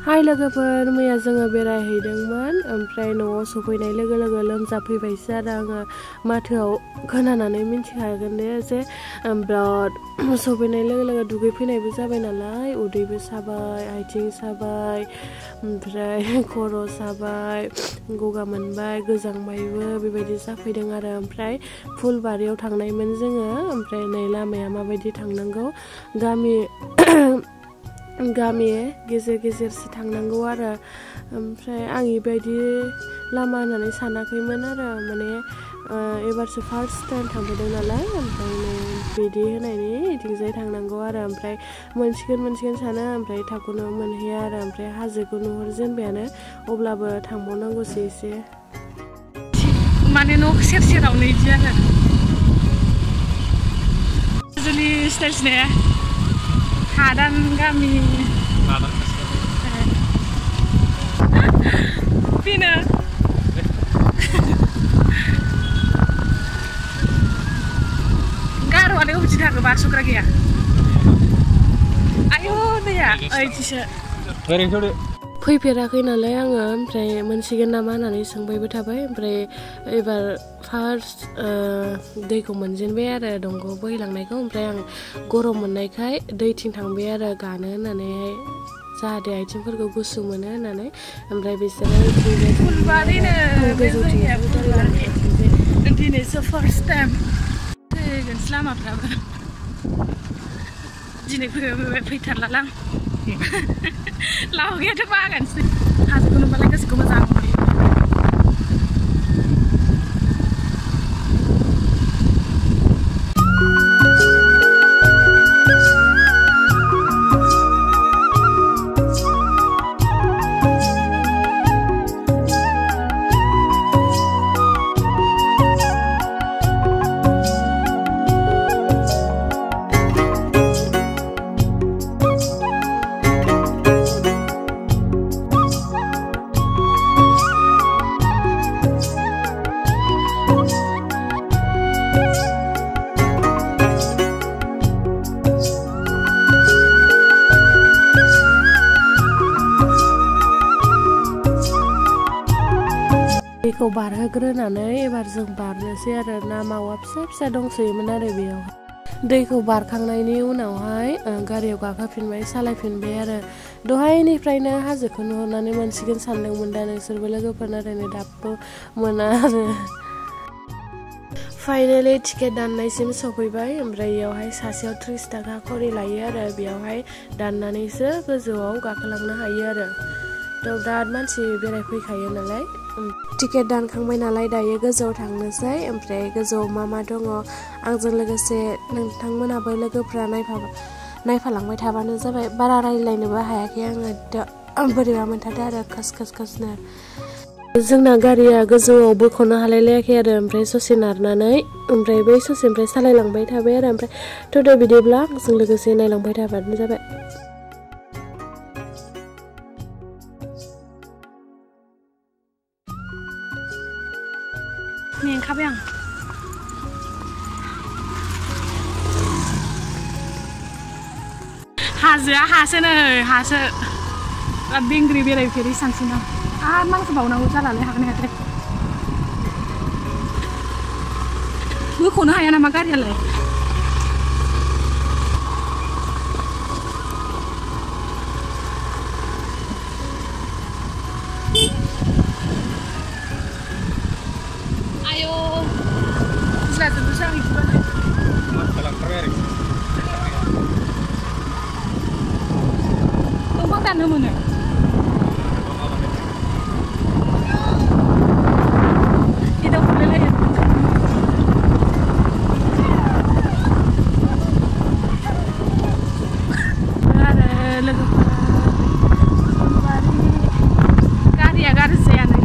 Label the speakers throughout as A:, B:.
A: हाय लोगोफोर, मैया जोङो बेरायहैदोंमोन ओमफ्राय न'आव सफैनाय लोगो लोगो लोमजाफैबायसो आरो आङो माथोआव खोनानानै मिन्थिखागोन दे जे बिराद सफैनाय लोगो लोगो दुगैफैनायबो जाबाय नालाय उदैबो साबाय, आथिं साबाय, ओमफ्राय खर' साबाय, गगा मोनबाय, गोजांबायबो बेबायदि जाफैदों आरो ओमफ्राय फुलबारियाव थांनायमोन जोङो ओमफ्राय नै लामाया माबायदि थांनांगौ गामि गेजेर गेजेरसो थांनांगौ आरो ओमफ्राय आं बेबायदि लामा होननानै सानाखैमोन आरो माने एबारसो फार्स्ट टाइम थांफैदों नालाय ओमफ्राय बिदि होनायनि इथिंजाय थांनांगौ आरो ओमफ्राय मोनसिगोन सानो ओमफ्राय थाबखौनो मोनहैया आरो ओमफ्राय हाजोखौ नुहुरजेनबायानो अब्लाबो थांबावनांगौसो एसे माने न' सेर सेरावनो इदि आरो जोंनि स्टाइल्स ने हादान गामि बेनो गार'आलाय अबेथिं थाङो बारस'ग्रा गैया आयौ दैया ओइथिसो फैफेराखै नालाय आङो ओमफ्राय मोनसिगोन नामा होननानै सोंबायबो थाबाय ओमफ्राय एबार फार्स्ट दैखौ मोनजेनबाय आरो दंग' बोहैलांनायखौ ओमफ्राय आं गरम मोननायखाय दैथिं थांबाय आरो गानो होननानैहाय जाहाथे आथिंफोरखौ गुसु मोनो होननानै ओमफ्राय बिसोरो दिनैसो फार्स्ट टाइम फैगोनसो लामाफ्राबो दिनै फैथारलालां लावगायाथ' बागानसै हाजोखौ नुबालाय गोसोखौ मोजां मोनो दैखौ बारहोग्रोनानै एबार जों बारनोसै आरो ना मावा फिसा फिसा दंसोयोमोन आरो बेयाव दैखौ बारखांनायनि उनावहाय गारियाव गाखोफिनबाय सालायफिनबाय आरो दहायनिफ्रायनो हाजोखौ नुहुरनानै मोनसिगोन सानदोंमोन दा नोंसोरबो लोगोफोर नाथाय दाबो मोना आरो फाइनालि टिकेट दाननायसिम सफैबाय ओमफ्राय बेयावहाय सासेयाव 30 थाखा खरि लायो आरो बेयावहाय दाननानैसो गोजौआव गाखोलांनो हायो आरो बिराद मानसि बेरायफैखायो नालाय टिकेट दानखांबाय नालाय दायो गोजौआव थांनोसै ओमफ्राय गोजौआव मा दङ आंजों लोगोसे नोंथांमोनाबो लोगोफ्रा नायफालांबाय थाबानो जाबाय बारा रायज्लायनोबो हायाखै आङो बोरैबा मोनथारदों आरो खास जोंना गारिया गोजौआव बोख'नो हालायलायाखै आरो ओमफ्राय ससे नारनानै ओमफ्राय बै ससेनिफ्राय सालायलांबाय थाबाय आरो ओमफ्राय थ' बिदिब्ला आंजों लोगोसे नायलांबाय थाबानो जाबाय मेंखाबाय आं हाजोआ हासो बिराद बेंग्रि बेरायफेरै सानसिना आरो मानसि बावनांगौ जालालै हागोन हायाखै बोख'नो हाया नामा गारियालाय दंफां दाननो मोनो गारिया गाज्रि जायानो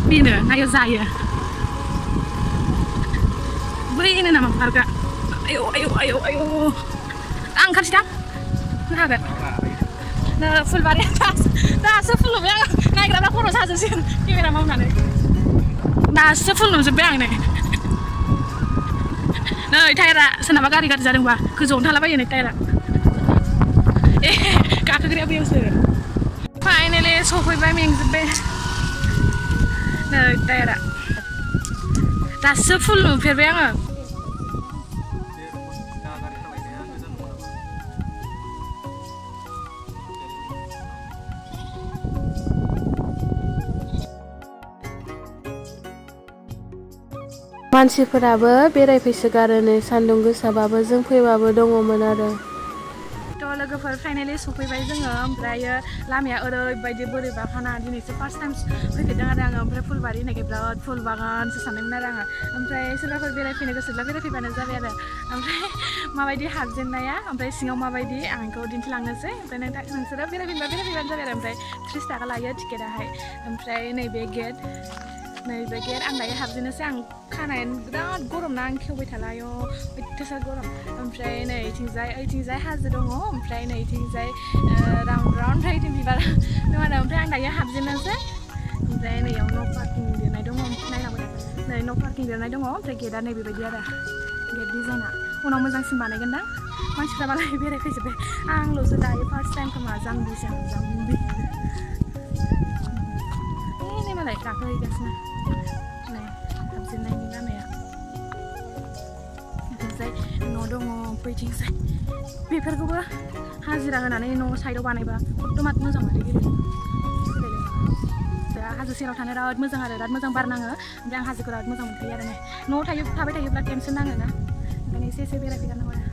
A: बेनो नायो जायो बैनो नामा पार्कआ आयौ आं ओंखारसै दां हागोन फुलबारिया दासो फुलुबाय आं नायग्राफ्रा खर' साजोबसिगोन केमेरा मावनानै
B: दासो फुल नुजोब्बाय आं नै टायारा सोरनाबा गारि जादोंबा गोजौआवनो थालाबायो नै टायारा गाखोग्राया बैयावसो फाइनालि सफैबाय मेंजोब्बाय नै टायारा दासो फुल नुफेरबाय आङो
A: मानसिफोराबो बेरायफैसोगारो नै सान्दुं गोसाबाबो जों फैबाबो दङमोन आरो
B: लोगोफोर फाइनालि सफैबाय जोङो ओमफ्राय लामाया ओरैबायदि बोरैबाखाना दिनैसो फार्स्ट टाइम फैफेरदों आरो आङो ओमफ्राय फुलबारि होननायखाय बिराद फुल बागानसो सानदोंमोन आरो आङो ओमफ्राय सोरबाफोर बेरायफैनो गोसोब्ला बेरायफैबानो जाबाय आरो ओमफ्राय माबायदि हाबजेननाया ओमफ्राय सिङाव माबायदि आं बेखौ दिन्थिलांनोसै ओमफ्राय नोंसोरो बेरायफैबानो जाबाय आरो ओमफ्राय 30 थाखा लायो टिकेटाहाय ओमफ्राय नैबे गेट आं दायो हाबजेननोसै आं खानायानो बिराद गरम ना आं खेवबाय थाला आयौ अयथासार गरम ओमफ्राय नै ओइथिंजाय हाजो दङ ओमफ्राय नै इथिंजाय राउन्ड ओमफ्राय इथिं बिबार दङ आरो ओमफ्राय आं दायो हाबजेननोसै ओमफ्राय नैयाव न' पार्किं लिरनाय दङ नायलांबाय नै न' पार्किं लिरनाय दङ ओमफ्राय गेटआ नै बेबायदि आरो गेट डिजाइना उनाव मोजांसिन बानायगोनदां मानसिफ्रा मालाय बेरायफैजोब्बाय आंल'सो दायो फार्स्ट टाइम खोमा जाम्बिसो आं जाम्बि नै मालाय गाखोहैगासिनो नै हाबजेननायनि लामाया बिथिंजाय न' दङ बैथिंजाय बेफोरखौबो हाजिरा होनानै न' साइडआव बानायबा खथ्थ' मोजां माथो गेलेनो हाजो सेराव थानो बिराद मोजां आरो बिराद मोजां बार नाङो ओमफ्राय आं हाजोखौ बिराद मोजां मोनखायो आरो नै न'आव थाबाय थायोब्ला टेनसन नाङो ना ओंखायनो एसे बेरायफैगारनांगौ आरो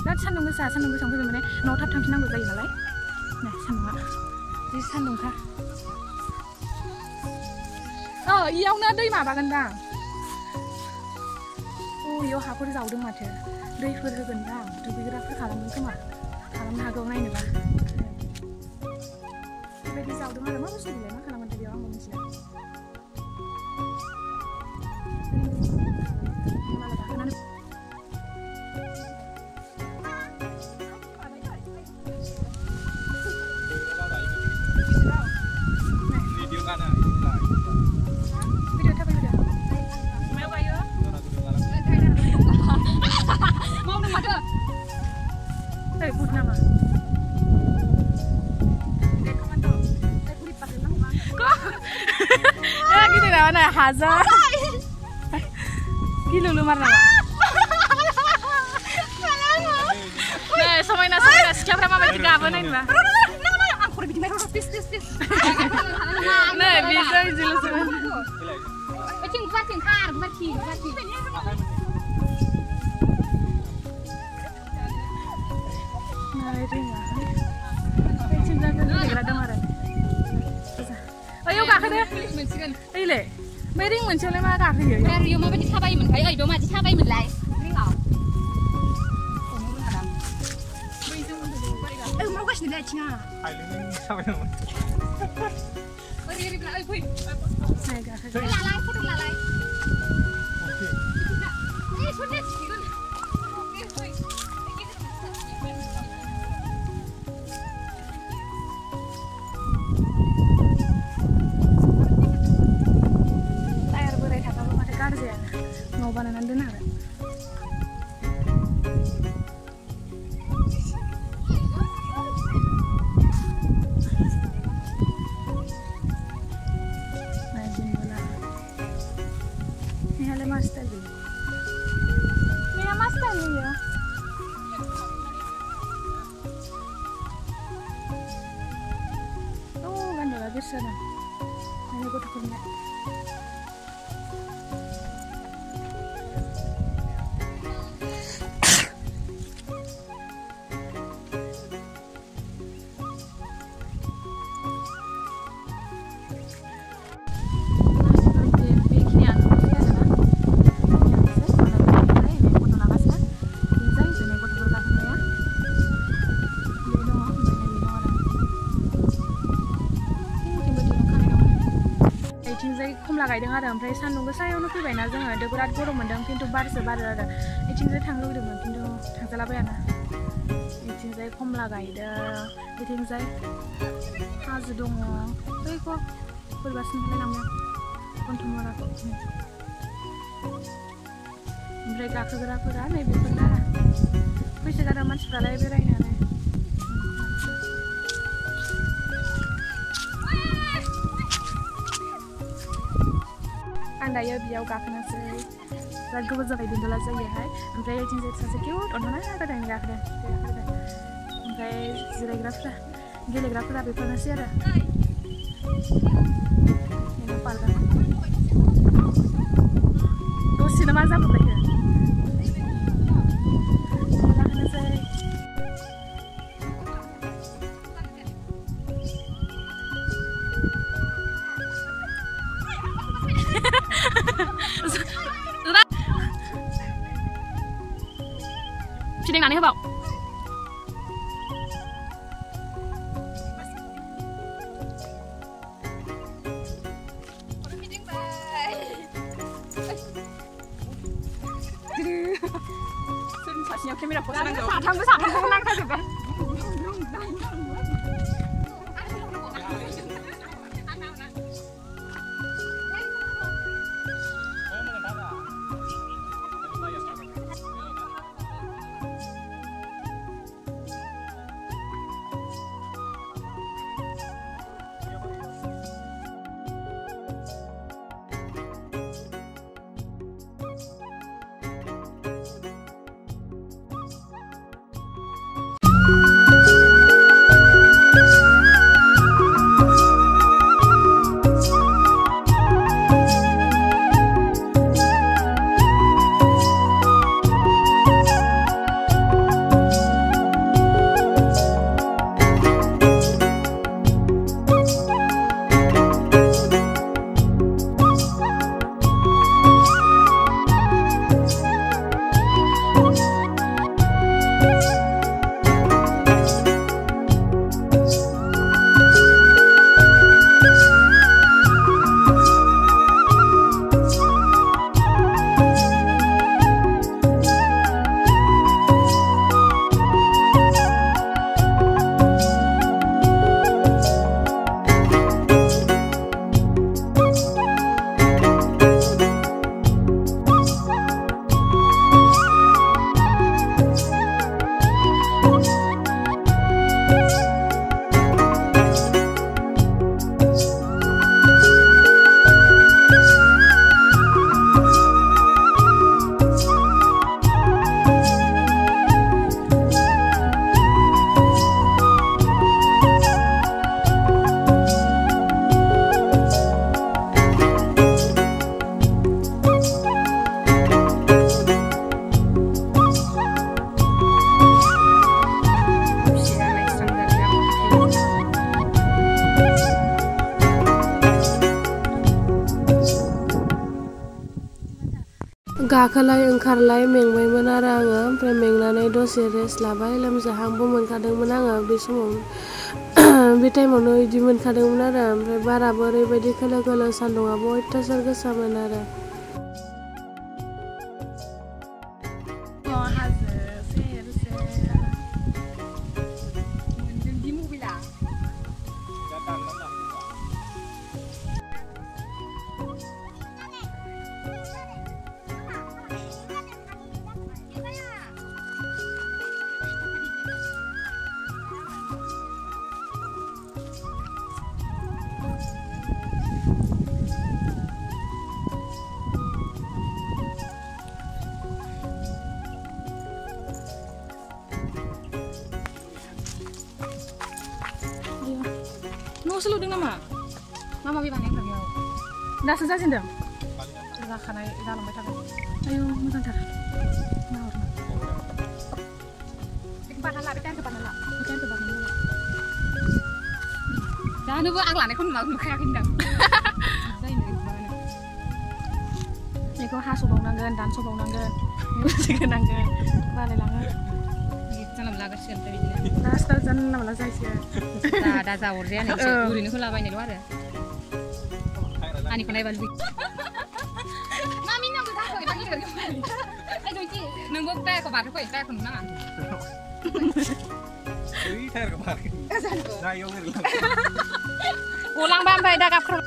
B: बिराद सान्दुं गोसायाव फैबाय माने न'आव थाब थांफिननांगौ जायो नालाय नै सान्दुङा जि सान्दुंखा इयावनो दै माबागोनदां इयाव हाखर जावदों माथो दैफोर होगोनदां दुगैग्राफोर खालामगोन खोमा खालामनो हागौ नायनोबा बेबायदि जावदों आरो मा बुस्थु बिलाय मा खालामगोन बेयाव आंबो मिथिला Hazard. Gila lu marah. Nah, samain siapa nama balik tiga apa nih mbak? Aku udah bikin merah tis. Nah, bisa jelas banget. Cing kar, mati. Nah, itu enggak. Cing jaga gerada marah. Ayo kakak deh. Ayoไม่ริ่งเหมือนเชลเลยมากค่ะคืออยู่เรียวมาเป็นที่ท่าใบเหมือนใครเดี๋ยวมาที่ท่าใบเหมือนไรริ่งเอามันก็ชิ้นเล็กชิงอ่ะใครเรื่องท่าใบเหมือนเรียบร้อยคุยใช่ค่ะละลายพูดถึงละลายนี่ชุดเด็ดสิคุณmau bananan benar. Najin bola. Ini hal master dulu. Ini master nih ya. Oh, kan udah habis sudah. Ini gue takutnya. खमला गायदों आरो ओमफ्राय सान्दुं गोसायावनो फैबायना जोङो बिराद गरम मोन्दों खिन्थु बारसो बारो आरो इथिंजाय थांनो लुगैदोंमोन खिन्थु थांजाला बायाना इथिंजाय खमला गायदों इथिंजाय हाजो दङ बैखौ बोरैबासिम थांलायलांबाय Kontumaraखौ ओमफ्राय गाखोग्राफोरा नैबेफोरनो आरो फैसा गारा मानसिफ्रालाय बेरायनानै आं दायो बेयाव गाखोनोसै बिराद गोबाव जाबाय दोनदोला जायोहाय ओमफ्राय ओइथिंजाय सासे किउट अन्थाना गोदान गाखोदों ओमफ्राय जिरायग्राफ्रा गेलेग्राफोरा बेफोरनोसै आरो पार्कआ दसेनो मा जाबोबायखो गाखोनोसै फिदिंनानै होबाव सासेयाव केमेरा फट' नांगौ साथामबो नांखाजोब्बाय
A: गाखोलाय ओंखारलाय मेंबायमोन आरो आङो ओमफ्राय मेंनानै दसे रेस्ट लाबाय लोमजाहांबो मोनखादोंमोन आङो बे समाव बे टाइमावनो इदि मोनखादोंमोन आरो ओमफ्राय बाराबो ओरैबायदि खोलो खोलो सान्दुंआबो अयथासार गोसामोन आरो
B: Nggak seluding nama, mama bilang yang beliau. Dah selesai sih dong. Udah karena dalam baca. Ayo mutantar. Nah, Kepanan lah, bicara kepanan lah. Bicara kepanan lah. Jangan lupa anglan, aku mau kayak gini dong. Ini kok khas sobong nanggen dan sobong nanggen. Ini nanggen. Balik langan. Jangan belajar sih nanti ini. Dasar jangan belajar sih. Dah jauh dia nih. Guru ini kalau banyak luar ya. Ani kau naik balik. Mami nunggu dah kau balik lagi. Aduh sih, nunggu teh kau balik kau teh kau nunggu. Ini teh kau balik. Dah yang ini. Ulang bambai dah kau.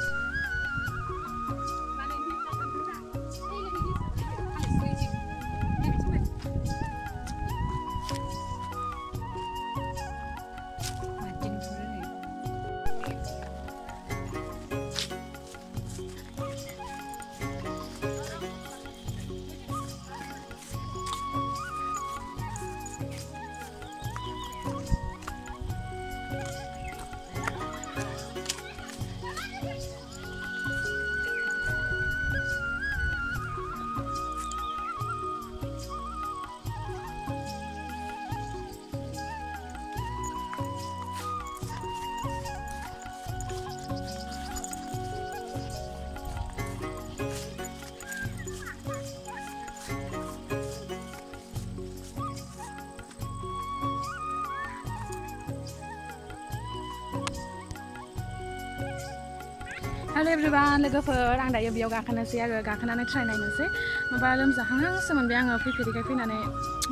B: Halo everyone, लोगोफोर आं दायो बेयाव गाखोनोसै आरो गाखोनानै try नायनोसै माबा लोमजाहांसो मोनबाय आङो फैफेरिखाय फैनानै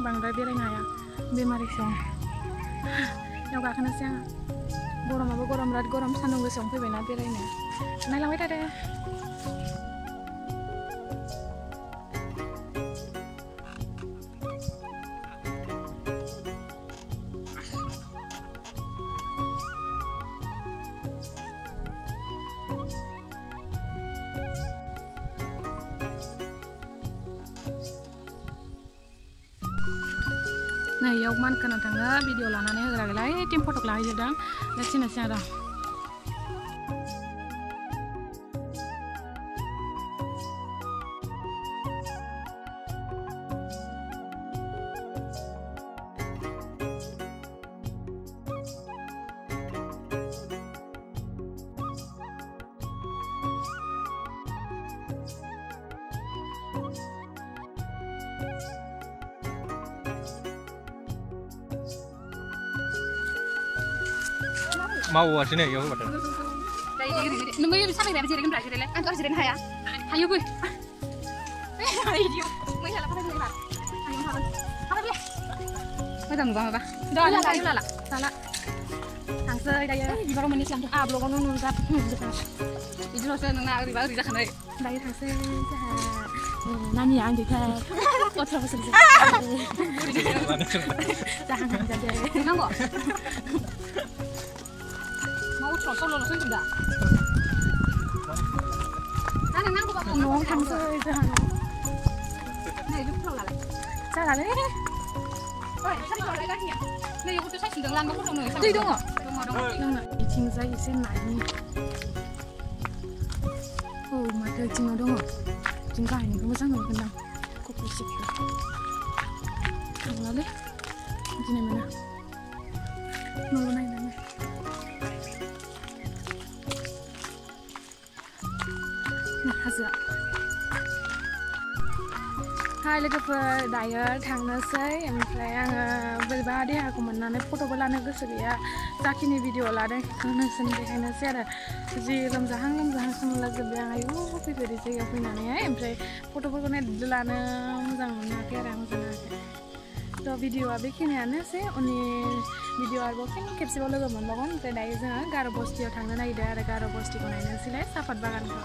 B: बांद्राय बेरायनो हाया बेमारिसो बेयाव गाखोनोसै आङो गरमाबो गरम बिराद गरम सान्दुं गोसायावनो फैबायना बेरायनो नायलांबाय थादो Nah, yaw man kana tanga video lanane hagragalai tim photo lai jadang lachina sara
C: mau sini ya udah.
B: Nunggu bisa sampai berapa jadikan belajar le? Antar jadikan haya. Hayo gue. Ayo, mau salah apa lagi lah? Ayo salah. Apa dia? Macam apa? Dah lah. Salah. Tangse daya. Baru menit lang. Ah, belum nunggu nunggu. Itu loh saya nunggu di bawah di sana. Daya tangse. Nani yang dekat. Oh, terus selesai. Jangan jadi. Nanggo. Mau solo lo sih sudah. Nang nang buka nong tangse itu han. Nah itu salah lah. Salah lah. Oi, saya salah lagi ya. Nah, aku tuh saya sedang lan aku dong. Itu dong. Dong. Icing saya isi nani. Oh, mata icing dong. Tinggal ini kamu sangat kenal. Kok berisik ya? Salah deh. Ini mana? Nunggu naik nanya. Hajwao. Hai लोगोफोर दायो थांनोसै ओमफ्राय आङो बोरैबा देहाखौ मोननानै फट'बो लानो गोसो गैया जाखिनि भिडिअ लादों नोंसोरनि देखायनोसै आरो जि लोमजाहां मोनलाजोब्बाय आं आयु फैफेरै जायगायाव फैनानैहाय ओमफ्राय फट'फोरखौ लानो मोजां मोनाखै आरो आं मोजां मोनाखै थ' भिडिअआ बेखिनियानोसै उननि भिडिअ आरोबाव फिन खेबसेबाव लोगो मोनबावगोन ओमफ्राय दायो जोङो गार' बस्तियाव थांनो नागिरदों आरो गार' बस्तिखौ नायनोसैलाय सापात बागानखौ